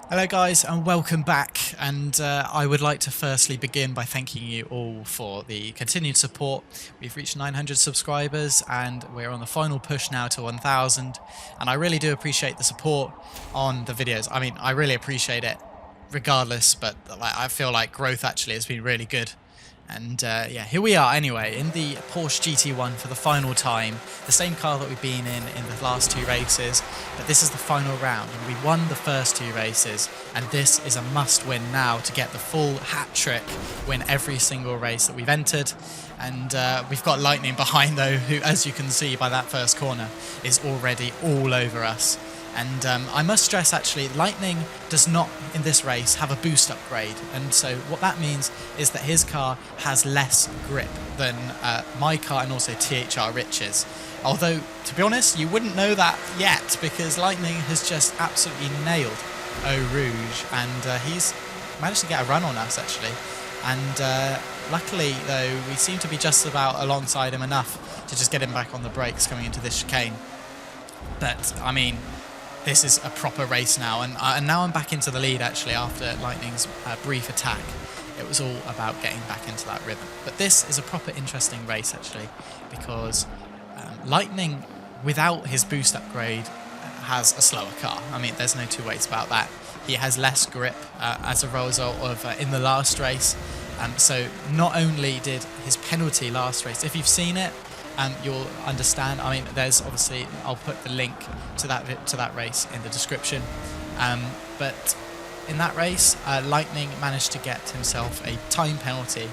Hello guys and welcome back, and I would like to firstly begin by thanking you all for the continued support. We've reached 900 subscribers and we're on the final push now to 1000, and I really do appreciate the support on the videos. I mean, I really appreciate it regardless, but I feel like growth actually has been really good. And yeah, here we are anyway in the Porsche GT1 for the final time. The same car that we've been in the last two races, but this is the final round and we won the first two races, and this is a must win now to get the full hat trick, win every single race that we've entered. And we've got Lightning behind though, who, as you can see by that first corner, is already all over us. And I must stress actually, Lightning does not in this race have a boost upgrade, and so what that means is that his car has less grip than my car and also THR Rich's. Although, to be honest, you wouldn't know that yet because Lightning has just absolutely nailed Eau Rouge, and he's managed to get a run on us actually. And luckily though, we seem to be just about alongside him enough to just get him back on the brakes coming into this chicane. But I mean, this is a proper race now, and now I'm back into the lead actually after Lightning's brief attack. It was all about getting back into that rhythm. But this is a proper interesting race actually, because Lightning, without his boost upgrade, has a slower car. I mean, there's no two ways about that. He has less grip as a result of in the last race. So not only did his penalty last race, if you've seen it, you'll understand. I mean, there's obviously, I'll put the link to that race in the description. But in that race, Lightning managed to get himself a time penalty,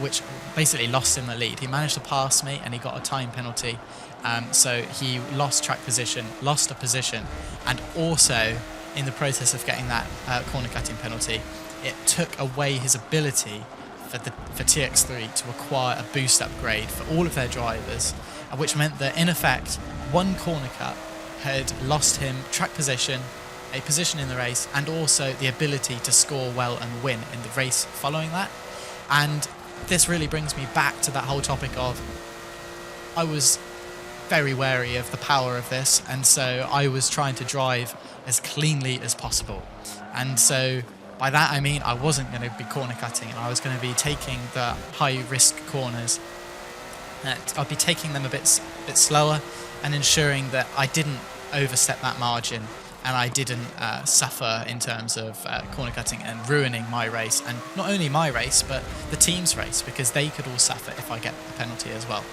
which basically lost him the lead. He managed to pass me, and he got a time penalty. So he lost track position, lost a position, and also in the process of getting that corner cutting penalty, it took away his ability for TX3 to acquire a boost upgrade for all of their drivers, which meant that in effect one corner cut had lost him track position, a position in the race, and also the ability to score well and win in the race following that. And this really brings me back to that whole topic of, I was very wary of the power of this, and so I was trying to drive as cleanly as possible. And so by that I mean I wasn't going to be corner cutting, and I was going to be taking the high risk corners. I'd be taking them a bit slower and ensuring that I didn't overstep that margin, and I didn't suffer in terms of corner cutting and ruining my race, and not only my race but the team's race, because they could all suffer if I get the penalty as well.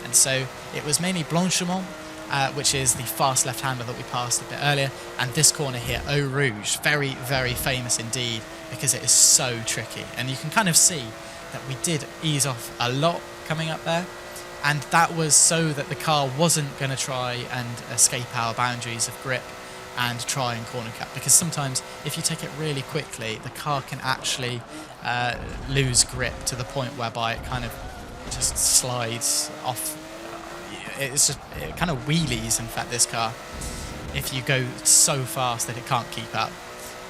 And so it was mainly Blanchimont, which is the fast left-hander that we passed a bit earlier, and this corner here, Eau Rouge, very, very famous indeed because it is so tricky. And you can kind of see that we did ease off a lot coming up there, and that was so that the car wasn't going to try and escape our boundaries of grip and try and corner cut, because sometimes if you take it really quickly, the car can actually lose grip to the point whereby it kind of just slides off. It kind of wheelies, in fact, this car, if you go so fast that it can't keep up.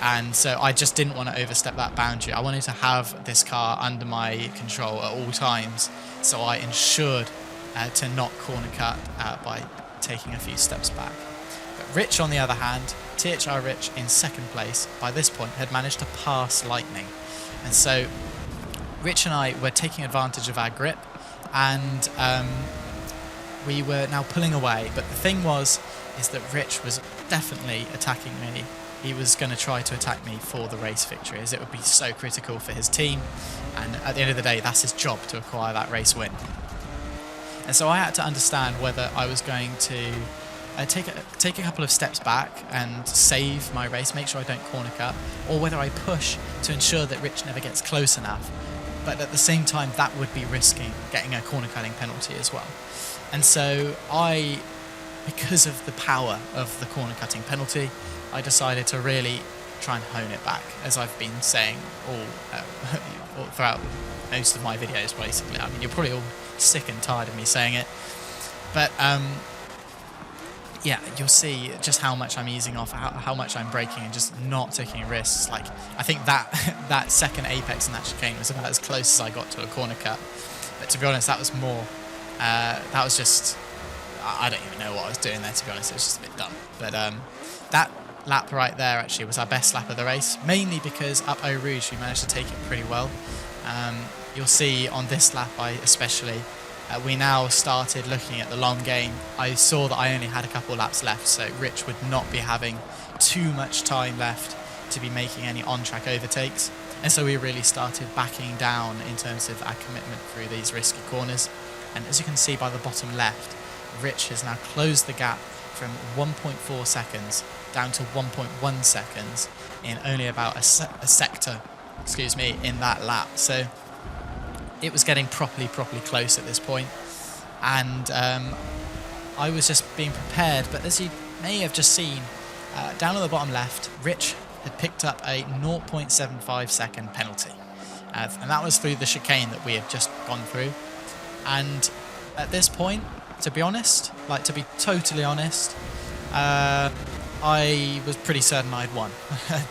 And so I just didn't want to overstep that boundary. I wanted to have this car under my control at all times, so I ensured to not corner cut by taking a few steps back. But Rich, on the other hand, THR Rich in second place, by this point had managed to pass Lightning. And so Rich and I were taking advantage of our grip, and we were now pulling away. But the thing is that Rich was definitely attacking me. He was going to try to attack me for the race victory, as it would be so critical for his team, and at the end of the day that's his job, to acquire that race win. And so I had to understand whether I was going to take a couple of steps back and save my race, make sure I don't corner cut, or whether I push to ensure that Rich never gets close enough. But at the same time, that would be risking getting a corner cutting penalty as well. And so because of the power of the corner cutting penalty, I decided to really try and hone it back, as I've been saying all throughout most of my videos basically. I mean, you're probably all sick and tired of me saying it, but yeah, you'll see just how much I'm easing off, how much I'm braking and just not taking risks. Like, I think that second apex in that chicane was about as close as I got to a corner cut. But to be honest, that was more, that was just, I don't even know what I was doing there, to be honest. It was just a bit dumb. But that lap right there actually was our best lap of the race, mainly because up Eau Rouge we managed to take it pretty well. You'll see on this lap especially, we now started looking at the long game. I saw that I only had a couple laps left, so Rich would not be having too much time left to be making any on-track overtakes, and so we really started backing down in terms of our commitment through these risky corners. And as you can see by the bottom left, Rich has now closed the gap from 1.4 seconds down to 1.1 seconds in only about a sector, in that lap. So it was getting properly close at this point, and I was just being prepared. But as you may have just seen, down at the bottom left, Rich had picked up a 0.75 second penalty, and that was through the chicane that we had just gone through. And at this point, to be honest, to be totally honest, I was pretty certain I'd won,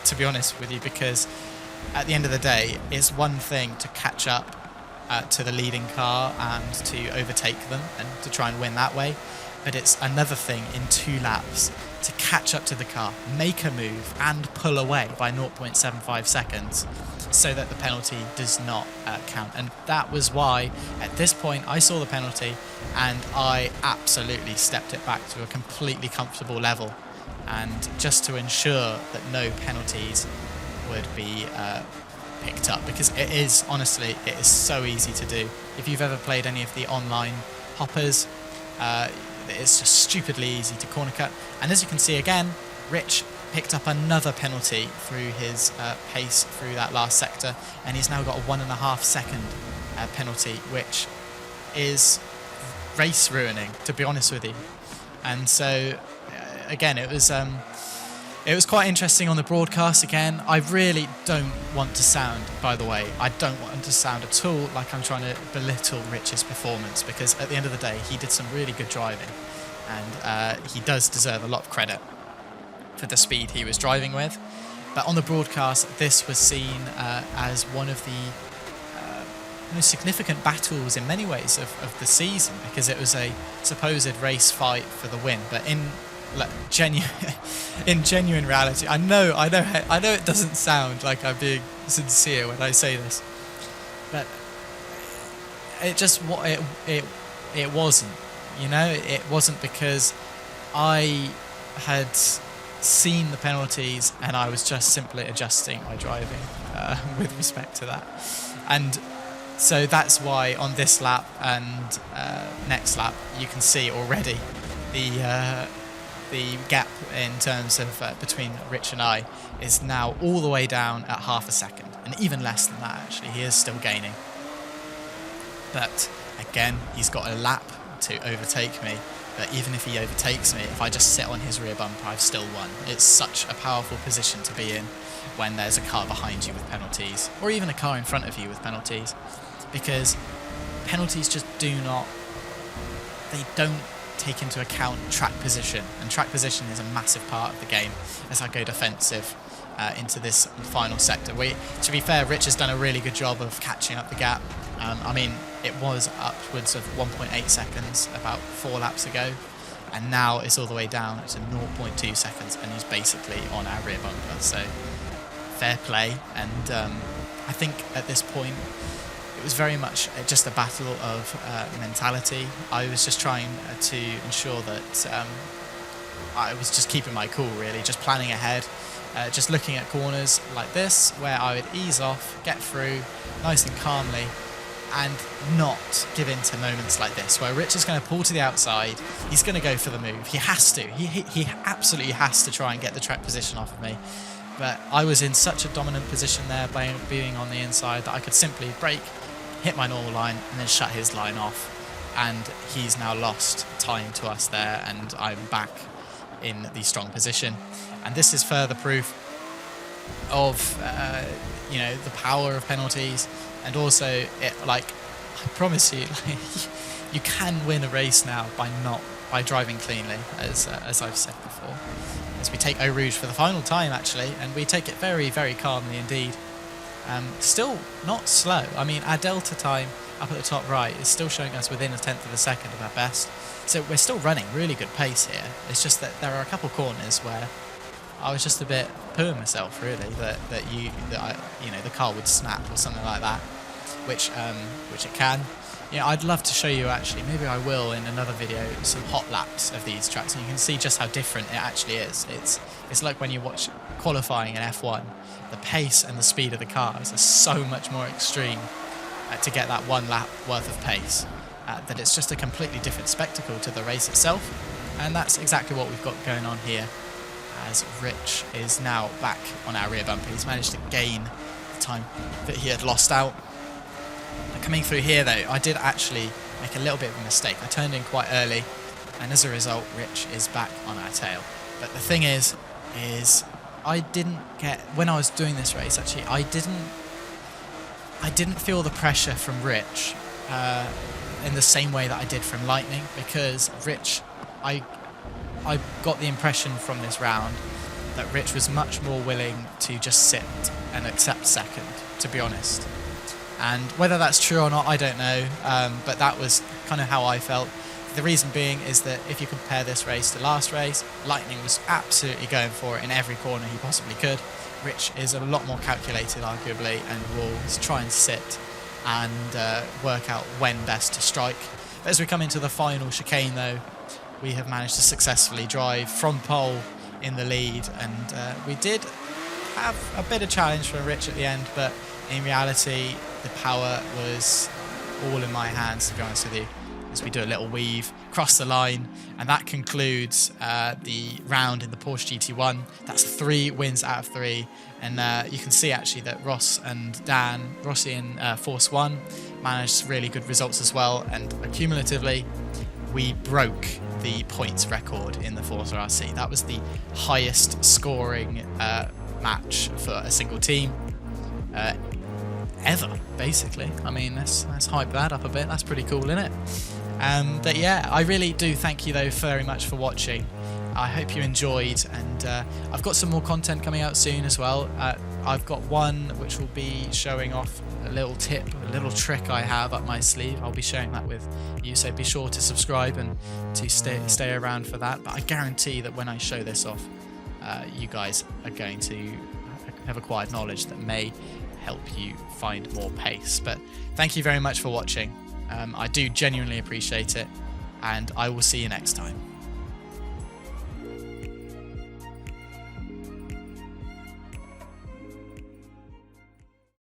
to be honest with you, because at the end of the day, it's one thing to catch up to the leading car and to overtake them and to try and win that way, but it's another thing in 2 laps to catch up to the car, make a move and pull away by 0.75 seconds so that the penalty does not count. And that was why at this point I saw the penalty and I absolutely stepped it back to a completely comfortable level, and just to ensure that no penalties would be picked up, because it is so easy to do. If you've ever played any of the online hoppers, it's just stupidly easy to corner cut. And as you can see again, Rich picked up another penalty through his pace through that last sector, and he's now got a 1.5 second penalty, which is race ruining, to be honest with you. And so again, it was quite interesting on the broadcast. Again, I really don't want to sound, by the way, I don't want to sound at all like I'm trying to belittle Rich's performance, because at the end of the day, he did some really good driving, and he does deserve a lot of credit for the speed he was driving with. But on the broadcast, this was seen as one of the most significant battles in many ways of the season, because it was a supposed race fight for the win. But in genuine reality, I know it doesn't sound like I'm being sincere when I say this, but it wasn't, it wasn't, because I had seen the penalties and I was just simply adjusting my driving with respect to that. And so that's why on this lap and next lap, you can see already the gap in terms of between Rich and I is now all the way down at half a second, and even less than that actually. He is still gaining, but again, he's got a lap to overtake me. But even if he overtakes me, if I just sit on his rear bumper, I've still won. It's such a powerful position to be in when there's a car behind you with penalties, or even a car in front of you with penalties, because penalties just don't take into account track position, and track position is a massive part of the game. As I go defensive into this final sector, to be fair, Rich has done a really good job of catching up the gap. I mean, it was upwards of 1.8 seconds about 4 laps ago, and now it's all the way down to 0.2 seconds, and he's basically on our rear bumper. So fair play. And I think at this point it was very much just a battle of mentality. I was just trying to ensure that I was just keeping my cool, really, just planning ahead, just looking at corners like this where I would ease off, get through nice and calmly, and not give in to moments like this where Rich is going to pull to the outside. He's going to go for the move. He has to. He absolutely has to try and get the track position off of me. But I was in such a dominant position there by being on the inside that I could simply brake, hit my normal line, and then shut his line off. And he's now lost time to us there, and I'm back in the strong position. And this is further proof of the power of penalties. And also, I promise you, you can win a race now by driving cleanly, as I've said before. As we take Eau Rouge for the final time, actually, and we take it very, very calmly indeed. Still not slow. I mean, our delta time up at the top right is still showing us within 1/10 of a second of our best. So we're still running really good pace here. It's just that there are a couple corners where I was just a bit pooing myself, really, that the car would snap or something like that, which it can. I'd love to show you, actually, maybe I will in another video, some hot laps of these tracks, and you can see just how different it actually is. It's like when you watch qualifying in F1, the pace and the speed of the cars is so much more extreme to get that one lap worth of pace, that it's just a completely different spectacle to the race itself. And that's exactly what we've got going on here, as Rich is now back on our rear bumper. He's managed to gain the time that he had lost out. Coming through here, though, I did actually make a little bit of a mistake. I turned in quite early, and as a result, Rich is back on our tail. But the thing is I didn't get, when I was doing this race, actually, I didn't feel the pressure from Rich in the same way that I did from Lightning, because Rich, I got the impression from this round that Rich was much more willing to just sit and accept second, to be honest. And whether that's true or not, I don't know, but that was kind of how I felt. The reason being is that if you compare this race to last race, Lightning was absolutely going for it in every corner he possibly could. Rich is a lot more calculated, arguably, and will try and sit and work out when best to strike. But as we come into the final chicane, though, we have managed to successfully drive from pole in the lead, and we did have a bit of challenge from Rich at the end, but in reality the power was all in my hands, to be honest with you, as we do a little weave across the line, and that concludes the round in the Porsche GT1. That's 3 wins out of 3, and you can see actually that Rossi in Force 1 managed really good results as well, and cumulatively we broke the points record in the ForzaRC. That was the highest scoring match for a single team ever, basically. I mean, let's hype that up a bit. That's pretty cool, isn't it? But yeah, I really do thank you, though, very much for watching. I hope you enjoyed, and I've got some more content coming out soon as well. I've got one which will be showing off a little tip, a little trick I have up my sleeve. I'll be sharing that with you, so be sure to subscribe and to stay around for that. But I guarantee that when I show this off, you guys are going to have acquired knowledge that may help you find more pace. But thank you very much for watching. I do genuinely appreciate it, and I will see you next time.